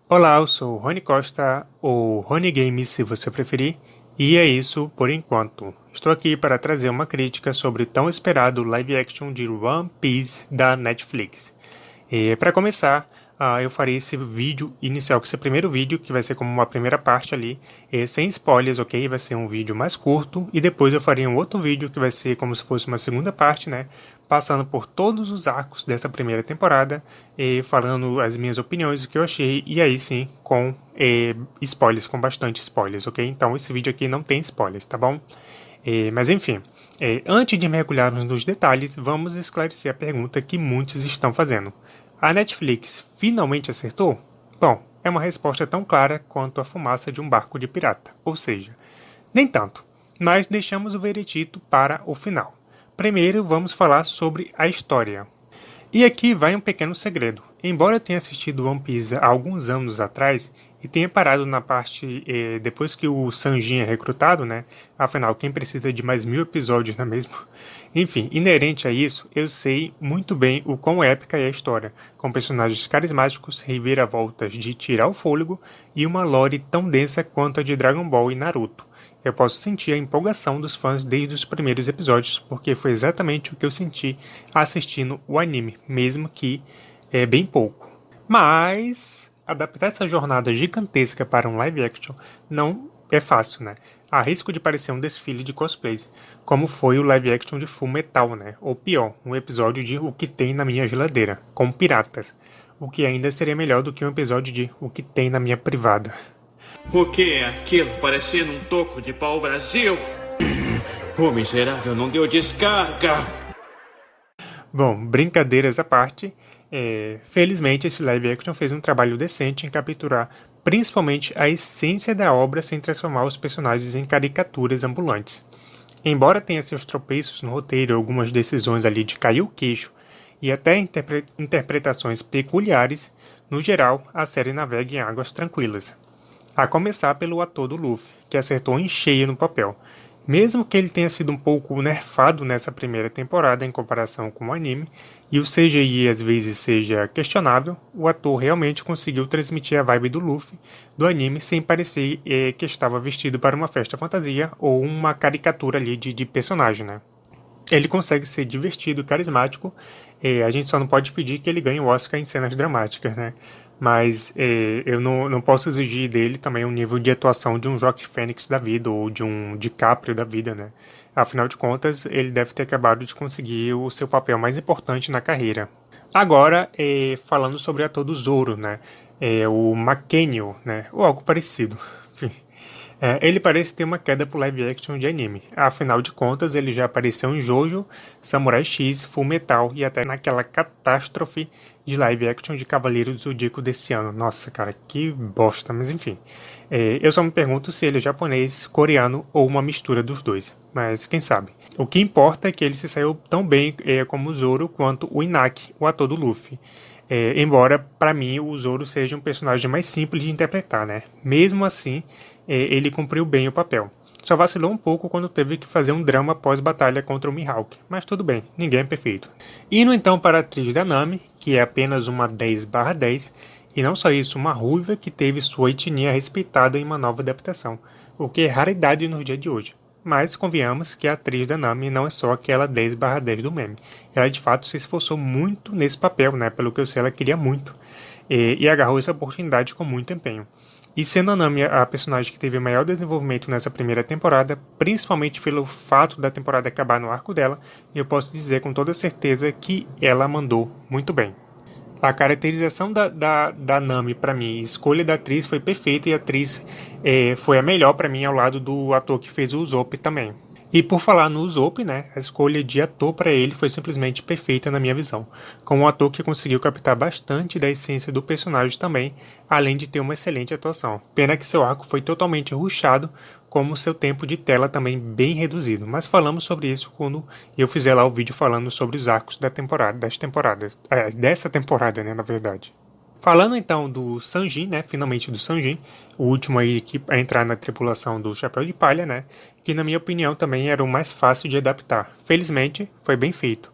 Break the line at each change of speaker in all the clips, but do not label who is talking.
Olá, eu sou o Rony Costa, ou Rony Games se você preferir, e é isso por enquanto. Estou aqui para trazer uma crítica sobre o tão esperado live action de One Piece da Netflix. E para começar, eu farei esse vídeo inicial, que esse primeiro vídeo, que vai ser como uma primeira parte ali, sem spoilers, ok? Vai ser um vídeo mais curto, e depois eu farei um outro vídeo que vai ser como se fosse uma segunda parte, né? Passando por todos os arcos dessa primeira temporada, e falando as minhas opiniões, o que eu achei, e aí sim, com spoilers, com bastante spoilers, ok? Então esse vídeo aqui não tem spoilers, tá bom? Mas enfim, antes de mergulharmos nos detalhes, vamos esclarecer a pergunta que muitos estão fazendo. A Netflix finalmente acertou? Bom, é uma resposta tão clara quanto a fumaça de um barco de pirata, ou seja, nem tanto, mas deixamos o veredito para o final. Primeiro vamos falar sobre a história. E aqui vai um pequeno segredo. Embora eu tenha assistido One Piece há alguns anos atrás e tenha parado na parte depois que o Sanjin é recrutado, né? Afinal, quem precisa de mais 1000 episódios, não é mesmo? Enfim, inerente a isso, eu sei muito bem o quão épica é a história, com personagens carismáticos, reviravoltas de tirar o fôlego e uma lore tão densa quanto a de Dragon Ball e Naruto. Eu posso sentir a empolgação dos fãs desde os primeiros episódios, porque foi exatamente o que eu senti assistindo o anime, mesmo que é bem pouco. Mas adaptar essa jornada gigantesca para um live action não é fácil, né? Há risco de parecer um desfile de cosplays, como foi o live action de Full Metal, né? Ou pior, um episódio de O que tem na minha geladeira, com piratas, o que ainda seria melhor do que um episódio de O que tem na minha privada.
O que é aquilo parecendo um toco de pau-brasil? O miserável não deu descarga.
Bom, brincadeiras à parte, felizmente esse live action fez um trabalho decente em capturar principalmente a essência da obra sem transformar os personagens em caricaturas ambulantes. Embora tenha seus tropeços no roteiro e algumas decisões ali de cair o queixo e até interpretações peculiares, no geral a série navega em águas tranquilas. A começar pelo ator do Luffy, que acertou em cheio no papel. Mesmo que ele tenha sido um pouco nerfado nessa primeira temporada em comparação com o anime, e o CGI às vezes seja questionável, o ator realmente conseguiu transmitir a vibe do Luffy do anime sem parecer que estava vestido para uma festa fantasia ou uma caricatura ali de personagem, né? Ele consegue ser divertido, carismático. A gente só não pode pedir que ele ganhe o Oscar em cenas dramáticas, né? Mas eu não posso exigir dele também um nível de atuação de um Joaquin Phoenix da vida ou de um DiCaprio da vida, né? Afinal de contas, ele deve ter acabado de conseguir o seu papel mais importante na carreira. Agora, falando sobre o ator do Zoro, né? O McKennill, né? Ou algo parecido. Enfim. Ele parece ter uma queda pro live action de anime. Afinal de contas, ele já apareceu em Jojo, Samurai X, Full Metal e até naquela catástrofe de live action de Cavaleiro do Zodíaco desse ano. Nossa, cara, que bosta, mas enfim. Eu só me pergunto se ele é japonês, coreano ou uma mistura dos dois. Mas quem sabe. O que importa é que ele se saiu tão bem como o Zoro quanto o Inaki, o ator do Luffy. Embora, para mim, o Zoro seja um personagem mais simples de interpretar, né? Mesmo assim, ele cumpriu bem o papel. Só vacilou um pouco quando teve que fazer um drama pós-batalha contra o Mihawk, mas tudo bem, ninguém é perfeito. Indo então para a atriz da Nami, que é apenas uma 10/10, e não só isso, uma ruiva que teve sua etnia respeitada em uma nova adaptação, o que é raridade nos dias de hoje. Mas convenhamos que a atriz da Nami não é só aquela 10/10 do meme. Ela de fato se esforçou muito nesse papel, né? Pelo que eu sei, ela queria muito. E agarrou essa oportunidade com muito empenho. E sendo a Nami a personagem que teve maior desenvolvimento nessa primeira temporada, principalmente pelo fato da temporada acabar no arco dela, eu posso dizer com toda certeza que ela mandou muito bem. A caracterização da Nami para mim, a escolha da atriz foi perfeita e a atriz foi a melhor para mim ao lado do ator que fez o Usopp também. E por falar no Usopp, né, a escolha de ator para ele foi simplesmente perfeita na minha visão, com um ator que conseguiu captar bastante da essência do personagem também, além de ter uma excelente atuação. Pena que seu arco foi totalmente rushado, como seu tempo de tela também bem reduzido, mas falamos sobre isso quando eu fizer lá o vídeo falando sobre os arcos dessa temporada, né, na verdade. Falando então do Sanjin, né, finalmente do Sanjin, o último aí a entrar na tripulação do Chapéu de Palha, né, que na minha opinião também era o mais fácil de adaptar. Felizmente, foi bem feito.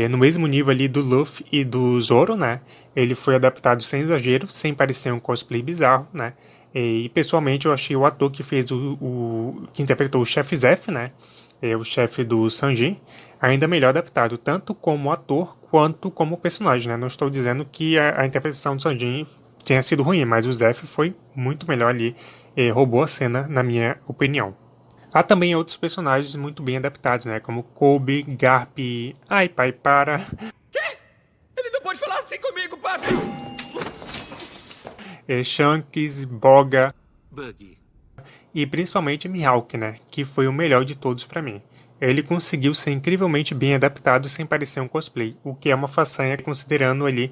no mesmo nível ali do Luffy e do Zoro, né? Ele foi adaptado sem exagero, sem parecer um cosplay bizarro, né? E pessoalmente eu achei o ator que fez que interpretou o chefe Zeff, né? O chefe do Sanjin, ainda melhor adaptado, tanto como ator quanto como personagem, né? Não estou dizendo que a interpretação do Sanjin tenha sido ruim, mas o Zeff foi muito melhor ali, roubou a cena, na minha opinião. Há também outros personagens muito bem adaptados, né? Como Kobe, Garp, ai pai, para,
Ele não pode falar assim comigo, papi!
Shanks, Boga
Buggy.
e principalmente Mihawk, né? Que foi o melhor de todos pra mim. Ele conseguiu ser incrivelmente bem adaptado sem parecer um cosplay, o que é uma façanha considerando ali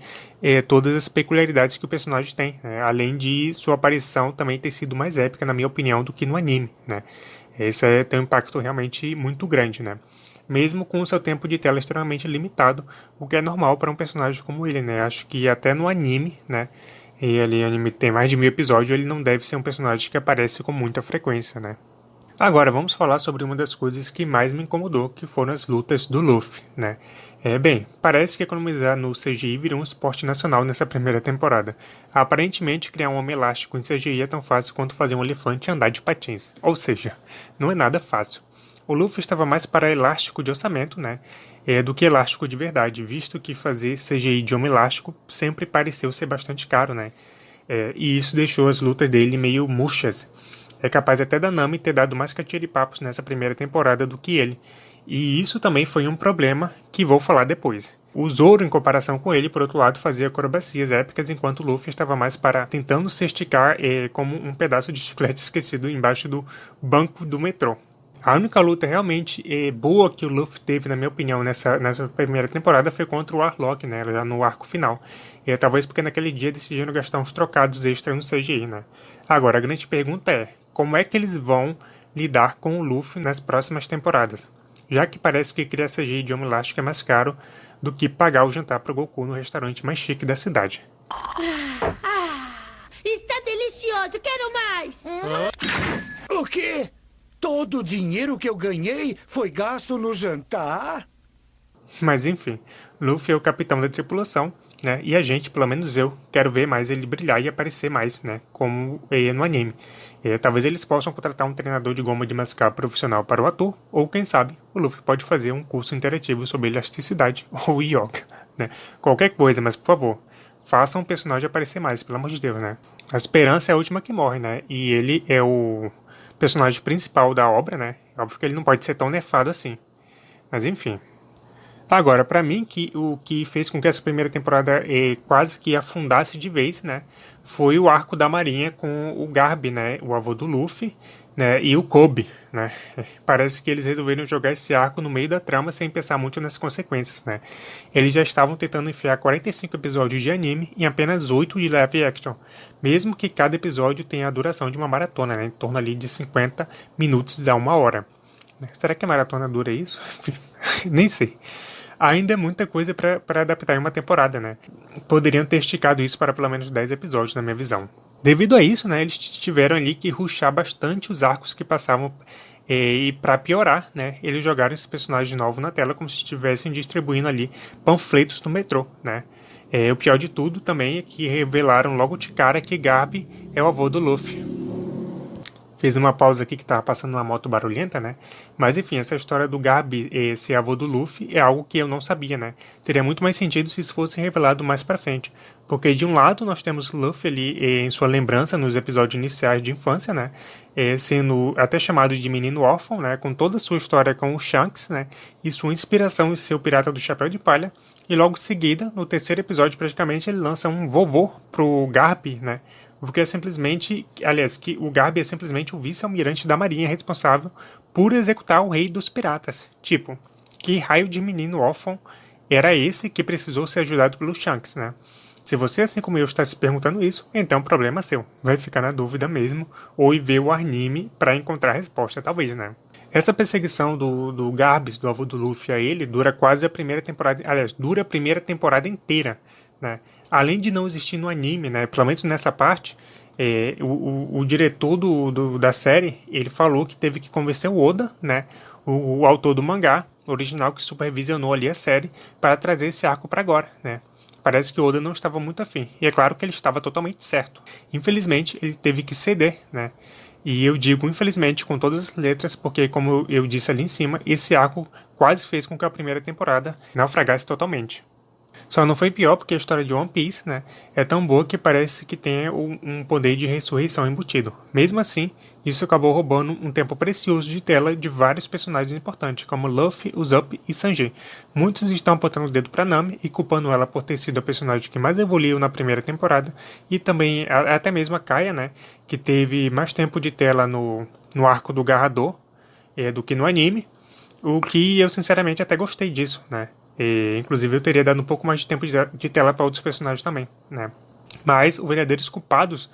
todas as peculiaridades que o personagem tem, né? Além de sua aparição também ter sido mais épica, na minha opinião, do que no anime, né? Esse tem um impacto realmente muito grande, né? Mesmo com o seu tempo de tela extremamente limitado, o que é normal para um personagem como ele, né? Acho que até no anime, né? E ali o anime tem mais de 1000 episódios, ele não deve ser um personagem que aparece com muita frequência, né? Agora vamos falar sobre uma das coisas que mais me incomodou, que foram as lutas do Luffy, né? Bem, parece que economizar no CGI virou um esporte nacional nessa primeira temporada. Aparentemente, criar um homem elástico em CGI é tão fácil quanto fazer um elefante andar de patins. Ou seja, não é nada fácil. O Luffy estava mais para elástico de orçamento, né? Do que elástico de verdade, visto que fazer CGI de homem elástico sempre pareceu ser bastante caro, né? E isso deixou as lutas dele meio murchas. É capaz até da Nami ter dado mais catiripapos nessa primeira temporada do que ele. E isso também foi um problema que vou falar depois. O Zoro, em comparação com ele, por outro lado, fazia acrobacias épicas, enquanto o Luffy estava mais para tentando se esticar como um pedaço de chiclete esquecido embaixo do banco do metrô. A única luta realmente boa que o Luffy teve, na minha opinião, nessa primeira temporada foi contra o Arlong, né, já no arco final. Talvez porque naquele dia decidiram gastar uns trocados extras no CGI, né. Agora, a grande pergunta é, como é que eles vão lidar com o Luffy nas próximas temporadas? Já que parece que criar CGI de homem elástico é mais caro do que pagar o jantar pro Goku no restaurante mais chique da cidade.
Está delicioso, quero mais!
O quê? Todo o dinheiro que eu ganhei foi gasto no jantar?
Mas enfim, Luffy é o capitão da tripulação, né? E a gente, pelo menos eu, quero ver mais ele brilhar e aparecer mais, né? Como no anime. Talvez eles possam contratar um treinador de goma de mascar profissional para o ator, ou quem sabe, o Luffy pode fazer um curso interativo sobre elasticidade ou yoga, né? Qualquer coisa, mas por favor, façam o personagem aparecer mais, pelo amor de Deus, né? A esperança é a última que morre, né? E ele é o personagem principal da obra, né? Óbvio que ele não pode ser tão nefado assim. Mas enfim. Agora, pra mim, o que fez com que essa primeira temporada quase que afundasse de vez, né? Foi o arco da Marinha com o Garp, né? O avô do Luffy, né? E o Kobe, né? Parece que eles resolveram jogar esse arco no meio da trama sem pensar muito nas consequências, né? Eles já estavam tentando enfiar 45 episódios de anime em apenas 8 de live action, mesmo que cada episódio tenha a duração de uma maratona, né? Em torno ali de 50 minutos a 1 hora. Será que a maratona dura isso? Nem sei. Ainda é muita coisa para adaptar em uma temporada, né? Poderiam ter esticado isso para pelo menos 10 episódios, na minha visão. Devido a isso, né, eles tiveram ali que rushar bastante os arcos que passavam. E para piorar, né, eles jogaram esse personagem novo na tela como se estivessem distribuindo ali panfletos no metrô, né? O pior de tudo também é que revelaram logo de cara que Garp é o avô do Luffy. Fiz uma pausa aqui que tava passando uma moto barulhenta, né? Mas enfim, essa história do Garp, esse avô do Luffy, é algo que eu não sabia, né? Teria muito mais sentido se isso fosse revelado mais pra frente. Porque de um lado nós temos Luffy ali em sua lembrança nos episódios iniciais de infância, né? Sendo até chamado de menino órfão, né? Com toda a sua história com o Shanks, né? E sua inspiração em ser o pirata do chapéu de palha. E logo em seguida, no terceiro episódio praticamente, ele lança um vovô pro Garp, né? Porque é simplesmente, aliás, que o Garp é simplesmente o vice-almirante da marinha responsável por executar o rei dos piratas. Tipo, que raio de menino órfão era esse que precisou ser ajudado pelo Shanks, né? Se você, assim como eu, está se perguntando isso, então o problema é seu. Vai ficar na dúvida mesmo, ou ir ver o anime para encontrar a resposta, talvez, né? Essa perseguição do Garbs, do avô do Luffy a ele, dura quase a primeira temporada, aliás, dura a primeira temporada inteira, né? Além de não existir no anime, né, pelo menos nessa parte, o diretor da série, ele falou que teve que convencer o Oda, né, o autor do mangá, original que supervisionou ali a série para trazer esse arco para agora, né? Parece que Oda não estava muito afim, e é claro que ele estava totalmente certo. Infelizmente, ele teve que ceder, né? E eu digo infelizmente com todas as letras, porque como eu disse ali em cima, esse arco quase fez com que a primeira temporada naufragasse totalmente. Só não foi pior porque a história de One Piece, né, é tão boa que parece que tem um poder de ressurreição embutido. Mesmo assim, isso acabou roubando um tempo precioso de tela de vários personagens importantes, como Luffy, Usopp e Sanji. Muitos estão apontando o dedo para Nami e culpando ela por ter sido a personagem que mais evoluiu na primeira temporada, e também até mesmo a Kaia, né, que teve mais tempo de tela no arco do Garrador do que no anime, o que eu sinceramente até gostei disso, né. Inclusive eu teria dado um pouco mais de tempo de tela para outros personagens também, né? Mas os verdadeiros culpados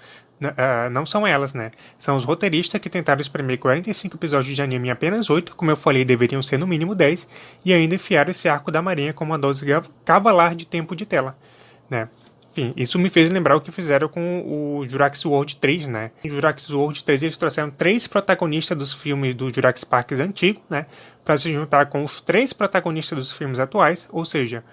não são elas, né? São os roteiristas que tentaram espremer 45 episódios de anime em apenas 8, como eu falei, deveriam ser no mínimo 10, e ainda enfiaram esse arco da marinha com uma dose cavalar de tempo de tela, né? Enfim, isso me fez lembrar o que fizeram com o Jurassic World 3, né? Em Jurassic World 3 eles trouxeram 3 protagonistas dos filmes do Jurassic Park antigo, né? Para se juntar com os 3 protagonistas dos filmes atuais, ou seja,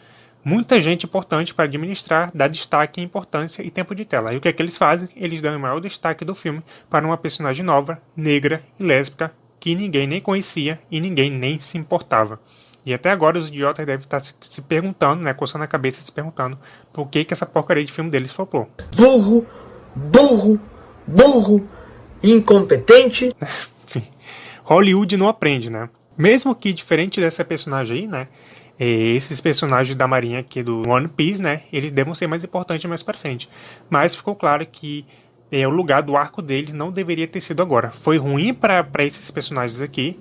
muita gente importante para administrar, dar destaque, importância e tempo de tela. E o que é que eles fazem? Eles dão o maior destaque do filme para uma personagem nova, negra e lésbica, que ninguém nem conhecia e ninguém nem se importava. E até agora os idiotas devem estar se perguntando, né, coçando a cabeça, se perguntando por que essa porcaria de filme deles flopou.
Burro, burro, burro, incompetente.
Enfim, Hollywood não aprende, né? Mesmo que diferente dessa personagem aí, né, esses personagens da marinha aqui do One Piece, né, eles devem ser mais importantes mais pra frente. Mas ficou claro que o lugar do arco deles não deveria ter sido agora. Foi ruim para esses personagens aqui,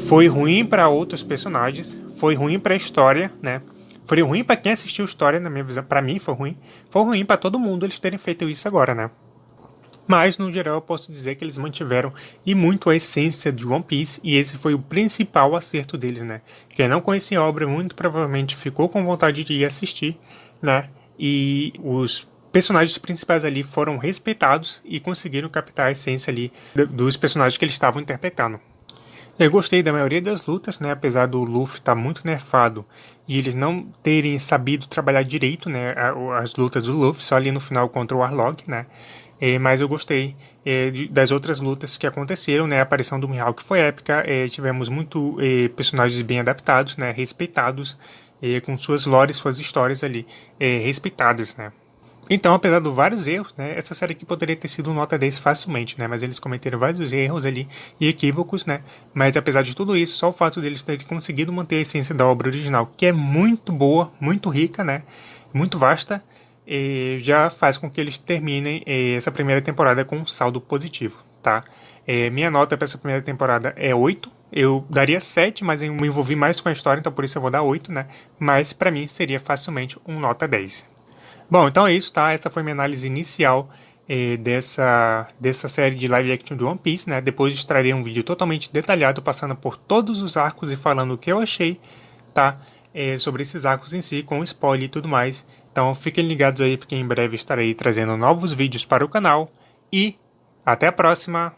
foi ruim para outros personagens, foi ruim para a história, né? Foi ruim para quem assistiu a história, na minha visão. Para mim foi ruim para todo mundo eles terem feito isso agora, né? Mas no geral eu posso dizer que eles mantiveram e muito a essência de One Piece, e esse foi o principal acerto deles, né? Quem não conhecia a obra muito provavelmente ficou com vontade de ir assistir, né? E os personagens principais ali foram respeitados e conseguiram captar a essência ali dos personagens que eles estavam interpretando. Eu gostei da maioria das lutas, né? Apesar do Luffy estar muito nerfado e eles não terem sabido trabalhar direito, né? As lutas do Luffy, só ali no final contra o Arlong, né? Mas eu gostei das outras lutas que aconteceram, né? A aparição do Mihawk foi épica, tivemos muito personagens bem adaptados, né? Respeitados, com suas lores, suas histórias ali respeitadas, né? Então, apesar de vários erros, né, essa série aqui poderia ter sido nota 10 facilmente, né, mas eles cometeram vários erros ali e equívocos, né, mas apesar de tudo isso, só o fato deles terem conseguido manter a essência da obra original, que é muito boa, muito rica, né, muito vasta, já faz com que eles terminem essa primeira temporada com um saldo positivo, tá? Minha nota para essa primeira temporada é 8, eu daria 7, mas eu me envolvi mais com a história, então por isso eu vou dar 8, né, mas para mim seria facilmente um nota 10. Bom, então é isso, tá? Essa foi minha análise inicial dessa série de live action de One Piece, né? Depois trarei um vídeo totalmente detalhado, passando por todos os arcos e falando o que eu achei, tá? Sobre esses arcos em si, com spoiler e tudo mais. Então fiquem ligados aí, porque em breve estarei trazendo novos vídeos para o canal. E até a próxima!